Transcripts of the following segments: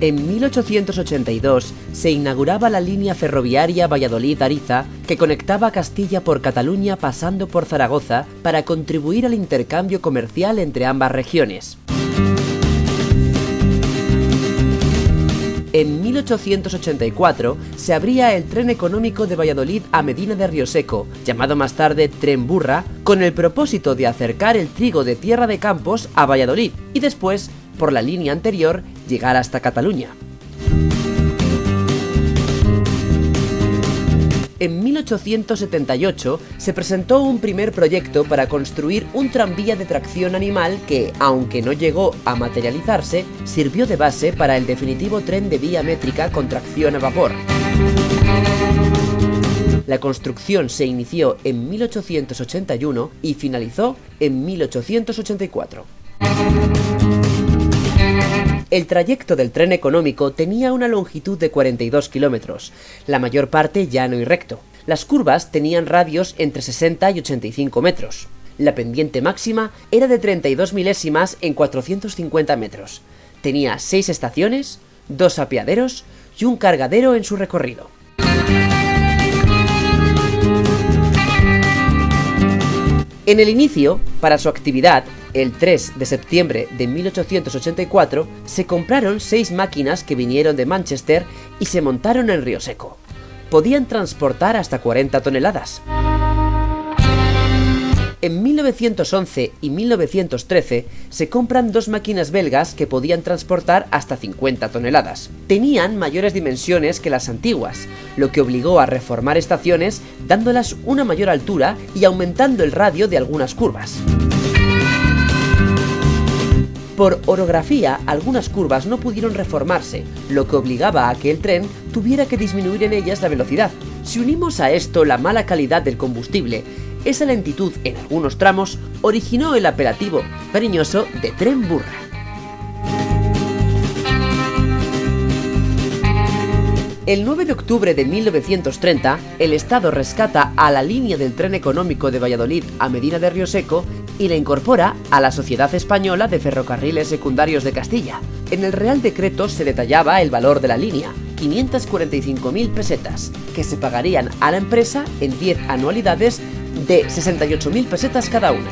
En 1882 se inauguraba la línea ferroviaria Valladolid-Ariza que conectaba Castilla por Cataluña pasando por Zaragoza para contribuir al intercambio comercial entre ambas regiones. En 1884 se abría el tren económico de Valladolid a Medina de Rioseco, llamado más tarde Tren Burra, con el propósito de acercar el trigo de Tierra de Campos a Valladolid y después, por la línea anterior, llegar hasta Cataluña. En 1878 se presentó un primer proyecto para construir un tranvía de tracción animal que, aunque no llegó a materializarse, sirvió de base para el definitivo tren de vía métrica con tracción a vapor. La construcción se inició en 1881 y finalizó en 1884. El trayecto del tren económico tenía una longitud de 42 kilómetros, la mayor parte llano y recto. Las curvas tenían radios entre 60 y 85 metros. La pendiente máxima era de 32 milésimas en 450 metros. Tenía 6 estaciones, 2 apeaderos y un cargadero en su recorrido. En el inicio, para su actividad, el 3 de septiembre de 1884, se compraron 6 máquinas que vinieron de Manchester y se montaron en Rioseco. Podían transportar hasta 40 toneladas. En 1911 y 1913 se compran 2 máquinas belgas que podían transportar hasta 50 toneladas. Tenían mayores dimensiones que las antiguas, lo que obligó a reformar estaciones dándolas una mayor altura y aumentando el radio de algunas curvas. Por orografía, algunas curvas no pudieron reformarse, lo que obligaba a que el tren tuviera que disminuir en ellas la velocidad. Si unimos a esto la mala calidad del combustible, esa lentitud en algunos tramos originó el apelativo cariñoso de Tren Burra. El 9 de octubre de 1930, el Estado rescata a la línea del tren económico de Valladolid a Medina de Rioseco y la incorpora a la Sociedad Española de Ferrocarriles Secundarios de Castilla. En el Real Decreto se detallaba el valor de la línea, 545.000 pesetas, que se pagarían a la empresa en 10 anualidades de 68.000 pesetas cada una.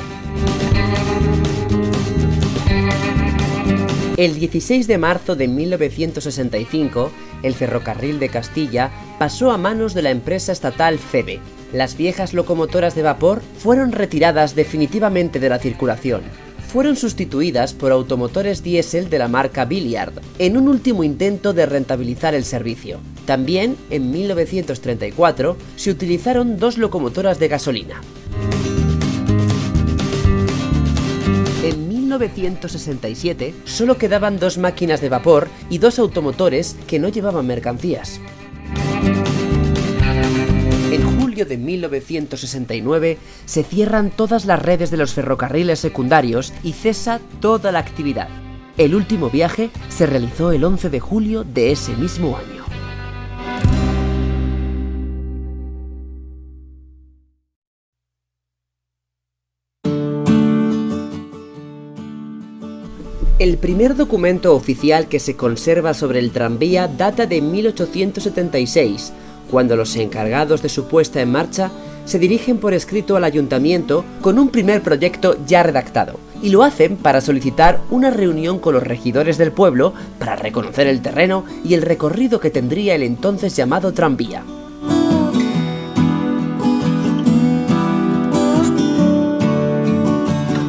El 16 de marzo de 1965, el ferrocarril de Castilla pasó a manos de la empresa estatal FEBE. Las viejas locomotoras de vapor fueron retiradas definitivamente de la circulación. Fueron sustituidas por automotores diésel de la marca Billiard, en un último intento de rentabilizar el servicio. También, en 1934, se utilizaron 2 locomotoras de gasolina. En 1967 solo quedaban 2 máquinas de vapor y 2 automotores que no llevaban mercancías. En julio de 1969 se cierran todas las redes de los ferrocarriles secundarios y cesa toda la actividad. El último viaje se realizó el 11 de julio de ese mismo año. El primer documento oficial que se conserva sobre el tranvía data de 1876, cuando los encargados de su puesta en marcha se dirigen por escrito al ayuntamiento con un primer proyecto ya redactado, y lo hacen para solicitar una reunión con los regidores del pueblo para reconocer el terreno y el recorrido que tendría el entonces llamado tranvía.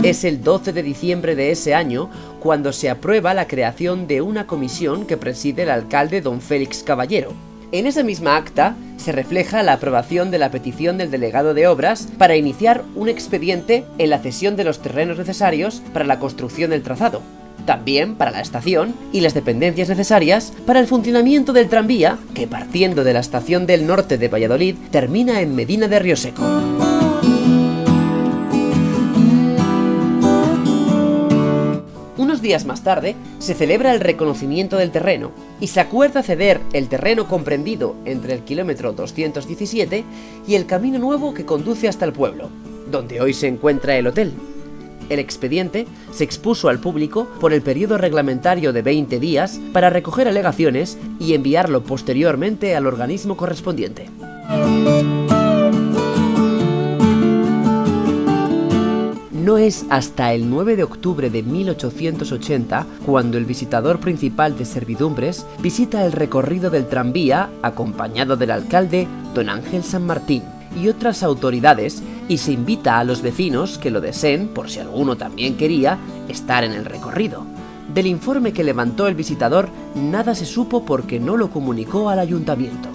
Es el 12 de diciembre de ese año cuando se aprueba la creación de una comisión que preside el alcalde don Félix Caballero. En esa misma acta se refleja la aprobación de la petición del delegado de obras para iniciar un expediente en la cesión de los terrenos necesarios para la construcción del trazado, también para la estación y las dependencias necesarias para el funcionamiento del tranvía que, partiendo de la estación del norte de Valladolid, termina en Medina de Rioseco. Unos días más tarde se celebra el reconocimiento del terreno y se acuerda ceder el terreno comprendido entre el kilómetro 217 y el camino nuevo que conduce hasta el pueblo, donde hoy se encuentra el hotel. El expediente se expuso al público por el periodo reglamentario de 20 días para recoger alegaciones y enviarlo posteriormente al organismo correspondiente. No es hasta el 9 de octubre de 1880 cuando el visitador principal de Servidumbres visita el recorrido del tranvía acompañado del alcalde don Ángel San Martín y otras autoridades, y se invita a los vecinos que lo deseen, por si alguno también quería, estar en el recorrido. Del informe que levantó el visitador nada se supo porque no lo comunicó al ayuntamiento.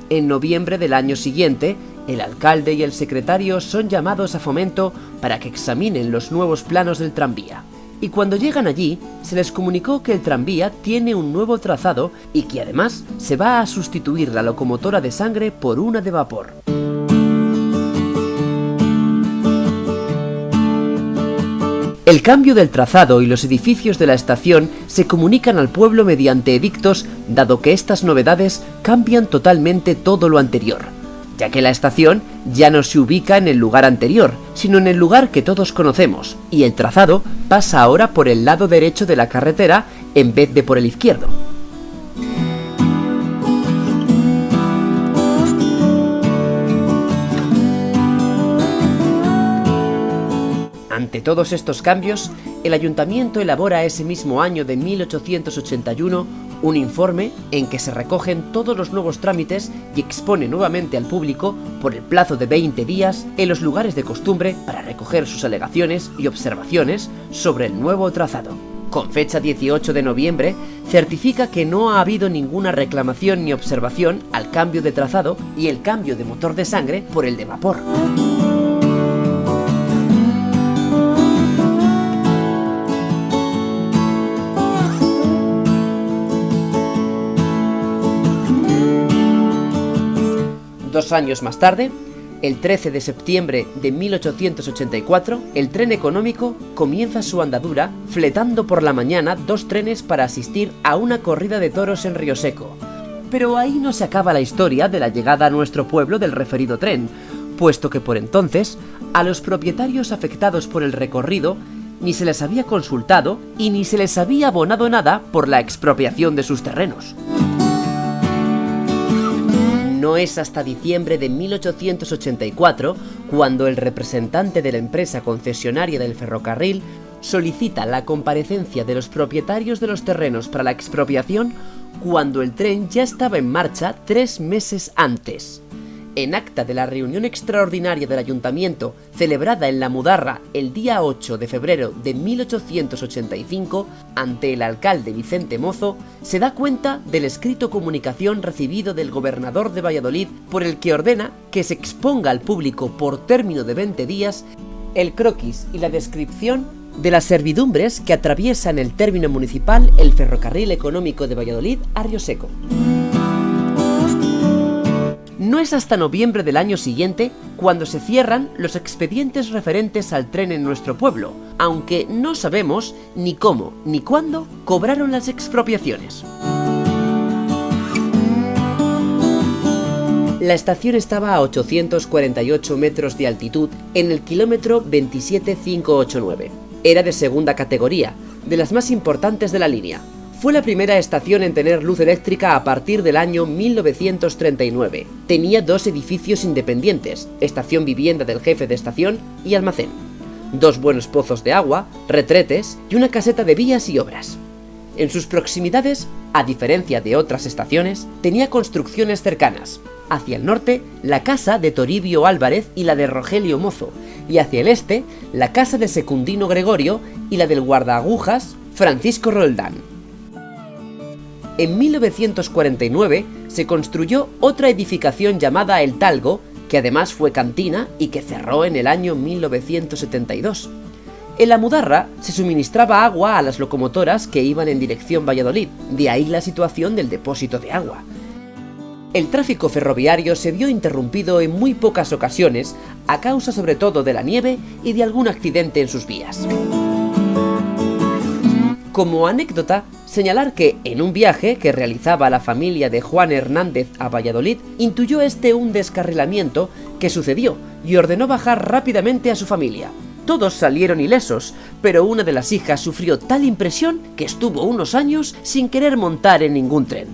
En noviembre del año siguiente, el alcalde y el secretario son llamados a Fomento para que examinen los nuevos planos del tranvía. Y cuando llegan allí, se les comunicó que el tranvía tiene un nuevo trazado y que además se va a sustituir la locomotora de sangre por una de vapor. El cambio del trazado y los edificios de la estación se comunican al pueblo mediante edictos, dado que estas novedades cambian totalmente todo lo anterior, ya que la estación ya no se ubica en el lugar anterior, sino en el lugar que todos conocemos, y el trazado pasa ahora por el lado derecho de la carretera en vez de por el izquierdo. Ante todos estos cambios, el ayuntamiento elabora ese mismo año de 1881 un informe en que se recogen todos los nuevos trámites y expone nuevamente al público, por el plazo de 20 días, en los lugares de costumbre para recoger sus alegaciones y observaciones sobre el nuevo trazado. Con fecha 18 de noviembre, certifica que no ha habido ninguna reclamación ni observación al cambio de trazado y el cambio de motor de sangre por el de vapor. Dos años más tarde, el 13 de septiembre de 1884, el tren económico comienza su andadura fletando por la mañana 2 trenes para asistir a una corrida de toros en Rioseco. Pero ahí no se acaba la historia de la llegada a nuestro pueblo del referido tren, puesto que por entonces a los propietarios afectados por el recorrido ni se les había consultado y ni se les había abonado nada por la expropiación de sus terrenos. No es hasta diciembre de 1884 cuando el representante de la empresa concesionaria del ferrocarril solicita la comparecencia de los propietarios de los terrenos para la expropiación cuando el tren ya estaba en marcha 3 meses antes. En acta de la reunión extraordinaria del ayuntamiento celebrada en La Mudarra el día 8 de febrero de 1885, ante el alcalde Vicente Mozo, se da cuenta del escrito comunicación recibido del gobernador de Valladolid por el que ordena que se exponga al público por término de 20 días el croquis y la descripción de las servidumbres que atraviesan el término municipal el ferrocarril económico de Valladolid a Rioseco. No es hasta noviembre del año siguiente cuando se cierran los expedientes referentes al tren en nuestro pueblo, aunque no sabemos ni cómo ni cuándo cobraron las expropiaciones. La estación estaba a 848 metros de altitud en el kilómetro 27589. Era de segunda categoría, de las más importantes de la línea. Fue la primera estación en tener luz eléctrica a partir del año 1939. Tenía 2 edificios independientes, estación vivienda del jefe de estación y almacén, 2 buenos pozos de agua, retretes y una caseta de vías y obras. En sus proximidades, a diferencia de otras estaciones, tenía construcciones cercanas. Hacia el norte, la casa de Toribio Álvarez y la de Rogelio Mozo, y hacia el este, la casa de Secundino Gregorio y la del guardaagujas Francisco Roldán. En 1949 se construyó otra edificación llamada El Talgo, que además fue cantina y que cerró en el año 1972. En La Mudarra se suministraba agua a las locomotoras que iban en dirección Valladolid, de ahí la situación del depósito de agua. El tráfico ferroviario se vio interrumpido en muy pocas ocasiones, a causa sobre todo de la nieve y de algún accidente en sus vías. Como anécdota, se señalar que en un viaje que realizaba la familia de Juan Hernández a Valladolid, intuyó un descarrilamiento que sucedió y ordenó bajar rápidamente a su familia. Todos salieron ilesos, pero una de las hijas sufrió tal impresión que estuvo unos años sin querer montar en ningún tren.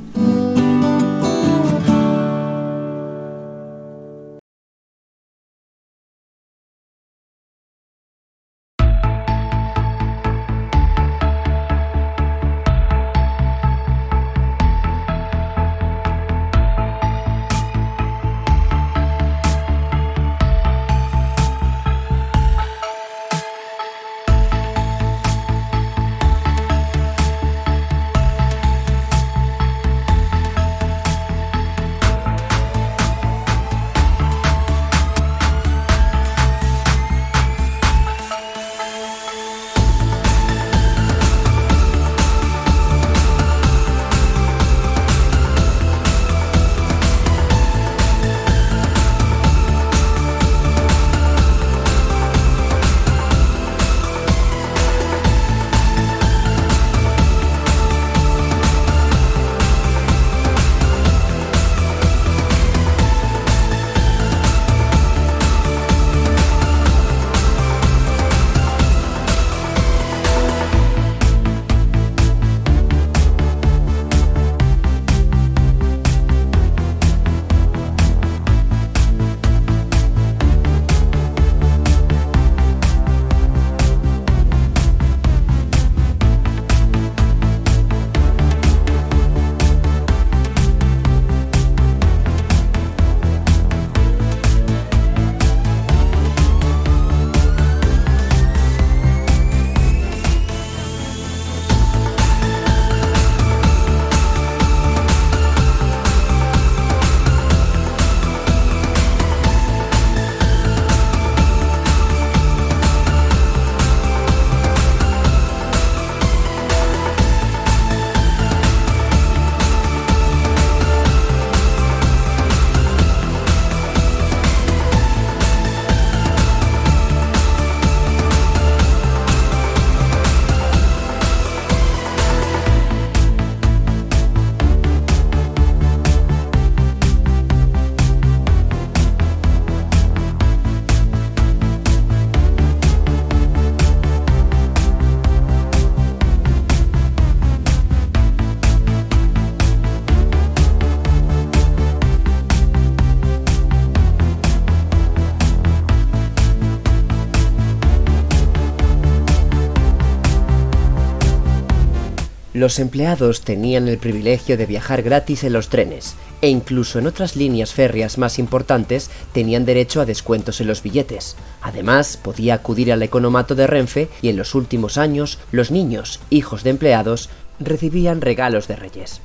Los empleados tenían el privilegio de viajar gratis en los trenes, e incluso en otras líneas férreas más importantes tenían derecho a descuentos en los billetes. Además, podía acudir al economato de Renfe y en los últimos años, los niños, hijos de empleados, recibían regalos de Reyes.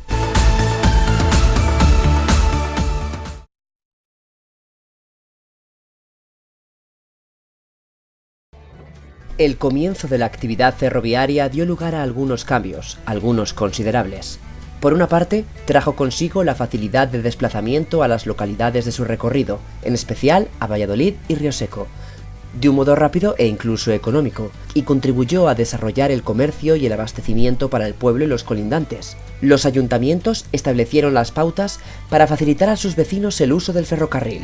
El comienzo de la actividad ferroviaria dio lugar a algunos cambios, algunos considerables. Por una parte, trajo consigo la facilidad de desplazamiento a las localidades de su recorrido, en especial a Valladolid y Río Seco, de un modo rápido e incluso económico, y contribuyó a desarrollar el comercio y el abastecimiento para el pueblo y los colindantes. Los ayuntamientos establecieron las pautas para facilitar a sus vecinos el uso del ferrocarril.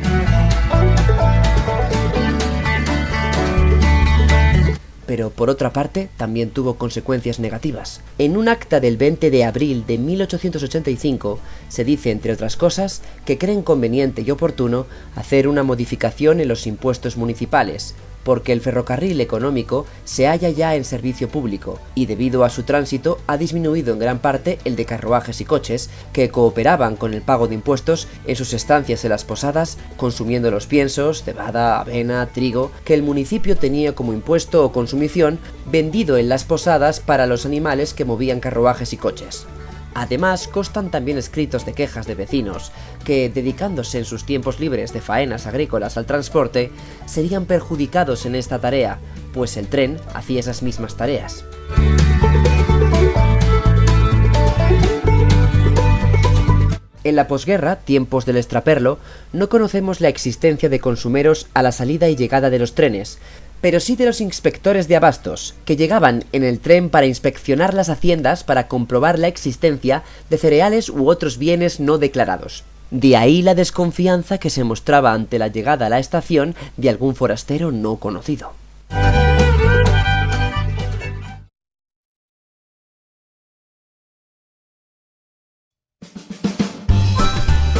Pero por otra parte también tuvo consecuencias negativas. En un acta del 20 de abril de 1885 se dice, entre otras cosas, que creen conveniente y oportuno hacer una modificación en los impuestos municipales, porque el ferrocarril económico se halla ya en servicio público y debido a su tránsito ha disminuido en gran parte el de carruajes y coches que cooperaban con el pago de impuestos en sus estancias en las posadas, consumiendo los piensos, cebada, avena, trigo que el municipio tenía como impuesto o consumición vendido en las posadas para los animales que movían carruajes y coches. Además, constan también escritos de quejas de vecinos que, dedicándose en sus tiempos libres de faenas agrícolas al transporte, serían perjudicados en esta tarea, pues el tren hacía esas mismas tareas. En la posguerra, tiempos del extraperlo, no conocemos la existencia de consumeros a la salida y llegada de los trenes, pero sí de los inspectores de abastos, que llegaban en el tren para inspeccionar las haciendas para comprobar la existencia de cereales u otros bienes no declarados. De ahí la desconfianza que se mostraba ante la llegada a la estación de algún forastero no conocido.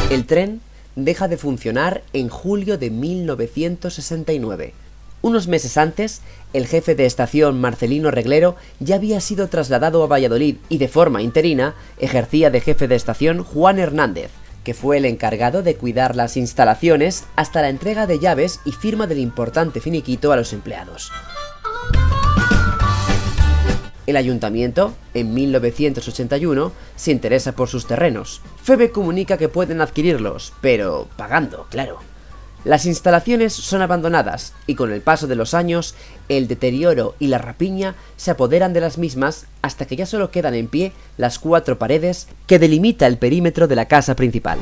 El tren deja de funcionar en julio de 1969. Unos meses antes, el jefe de estación Marcelino Reglero ya había sido trasladado a Valladolid y de forma interina ejercía de jefe de estación Juan Hernández, que fue el encargado de cuidar las instalaciones hasta la entrega de llaves y firma del importante finiquito a los empleados. El ayuntamiento, en 1981, se interesa por sus terrenos. Feve comunica que pueden adquirirlos, pero pagando, claro. Las instalaciones son abandonadas y con el paso de los años, el deterioro y la rapiña se apoderan de las mismas hasta que ya solo quedan en pie las 4 paredes que delimita el perímetro de la casa principal.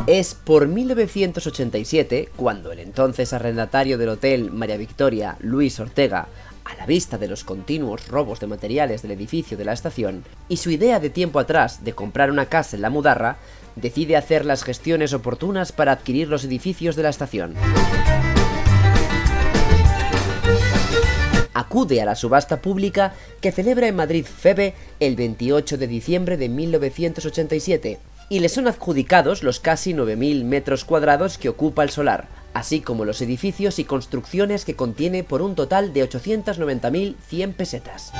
Es por 1987 cuando el entonces arrendatario del hotel María Victoria, Luis Ortega, a la vista de los continuos robos de materiales del edificio de la estación, y su idea de tiempo atrás de comprar una casa en la Mudarra, decide hacer las gestiones oportunas para adquirir los edificios de la estación. Acude a la subasta pública que celebra en Madrid Feve el 28 de diciembre de 1987, y le son adjudicados los casi 9.000 metros cuadrados que ocupa el solar, así como los edificios y construcciones que contiene por un total de 890.100 pesetas.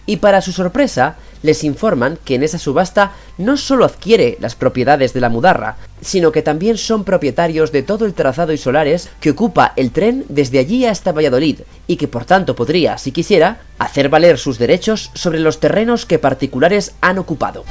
Y para su sorpresa, les informan que en esa subasta no solo adquiere las propiedades de la Mudarra, sino que también son propietarios de todo el trazado y solares que ocupa el tren desde allí hasta Valladolid, y que por tanto podría, si quisiera, hacer valer sus derechos sobre los terrenos que particulares han ocupado.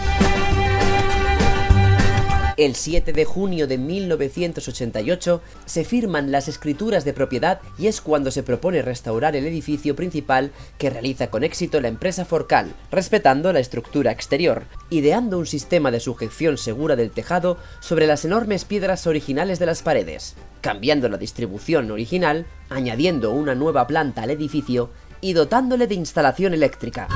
El 7 de junio de 1988 se firman las escrituras de propiedad y es cuando se propone restaurar el edificio principal que realiza con éxito la empresa Forcal, respetando la estructura exterior, ideando un sistema de sujeción segura del tejado sobre las enormes piedras originales de las paredes, cambiando la distribución original, añadiendo una nueva planta al edificio y dotándole de instalación eléctrica.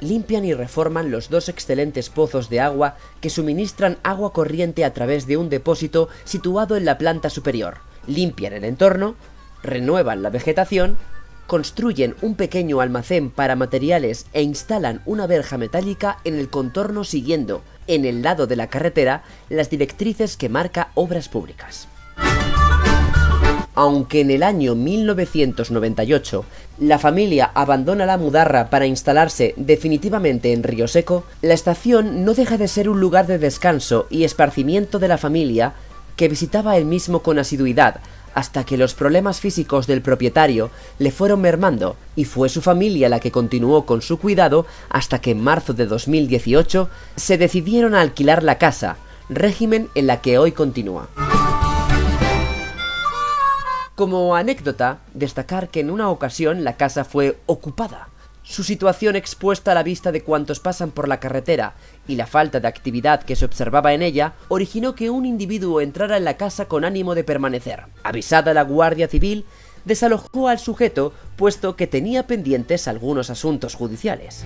Limpian y reforman los 2 excelentes pozos de agua que suministran agua corriente a través de un depósito situado en la planta superior. Limpian el entorno, renuevan la vegetación, construyen un pequeño almacén para materiales e instalan una verja metálica en el contorno siguiendo, en el lado de la carretera, las directrices que marca Obras Públicas. Aunque en el año 1998 la familia abandona la Mudarra para instalarse definitivamente en Río Seco, la estación no deja de ser un lugar de descanso y esparcimiento de la familia que visitaba el mismo con asiduidad, hasta que los problemas físicos del propietario le fueron mermando y fue su familia la que continuó con su cuidado hasta que en marzo de 2018 se decidieron a alquilar la casa, régimen en la que hoy continúa. Como anécdota, destacar que en una ocasión la casa fue ocupada. Su situación expuesta a la vista de cuantos pasan por la carretera y la falta de actividad que se observaba en ella originó que un individuo entrara en la casa con ánimo de permanecer. Avisada la Guardia Civil, desalojó al sujeto puesto que tenía pendientes algunos asuntos judiciales.